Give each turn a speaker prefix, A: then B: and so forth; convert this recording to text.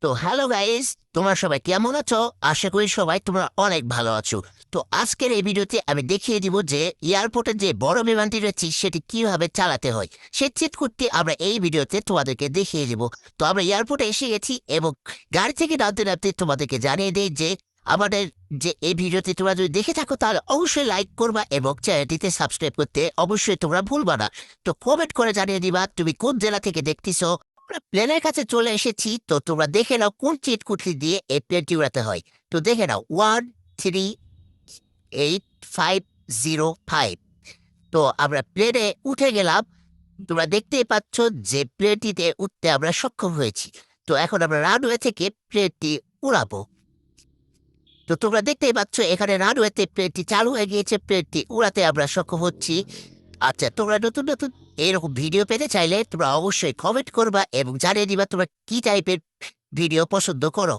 A: তো hello guys, তোমরা সবাই কেমন আছো? আশা করি সবাই তোমরা অনেক ভালো আছো। তো আজকের এই ভিডিওতে আমি দেখিয়ে দিব যে এয়ারপোর্টে যে বড় বিমানটি রয়েছে সেটি কিভাবে চালাতে হয়। সে চেক করতে আমরা এই ভিডিওতে তোমাদেরকে দেখিয়ে দিব। তো আমরা এয়ারপোর্টে এসে গেছি এবং গাড়ি থেকে নামতে নামতে তোমাদেরকে জানিয়ে দেই যে আমাদের যে এই ভিডিওতে তোমরা যদি দেখে থাকো তাহলে অবশ্যই লাইক করবা এবং চ্যানেলটিতে সাবস্ক্রাইব করতে অবশ্যই তোমরা ভুলবা না। তো কমেন্ট করে জানিয়ে দিবা তুমি কোন জেলা থেকে দেখতেছো। আমরা প্লেনের কাছে চলে এসেছি, তো তোমরা দেখে নাও কোন চিটকুটলি দিয়ে এই প্লেনটি উড়াতে হয়। তো দেখে নাও 138,505। তো আমরা প্লেনে উঠে গেলাম। তোমরা দেখতেই পাচ্ছ যে প্লেনটিতে উঠতে আমরা সক্ষম হয়েছি। তো এখন আমরা রানওয়ে থেকে প্লেনটি উড়াবো। তো তোমরা দেখতেই পাচ্ছ এখানে রানওয়েতে প্লেনটি চালু হয়ে গিয়েছে, প্লেনটি উড়াতে আমরা সক্ষম হচ্ছি। আচ্ছা, তোমরা নতুন নতুন এরকম ভিডিও পেতে চাইলে তোমরা অবশ্যই কমেন্ট করবা এবং জানিয়ে দিবা তোমরা কি টাইপের ভিডিও পছন্দ করো।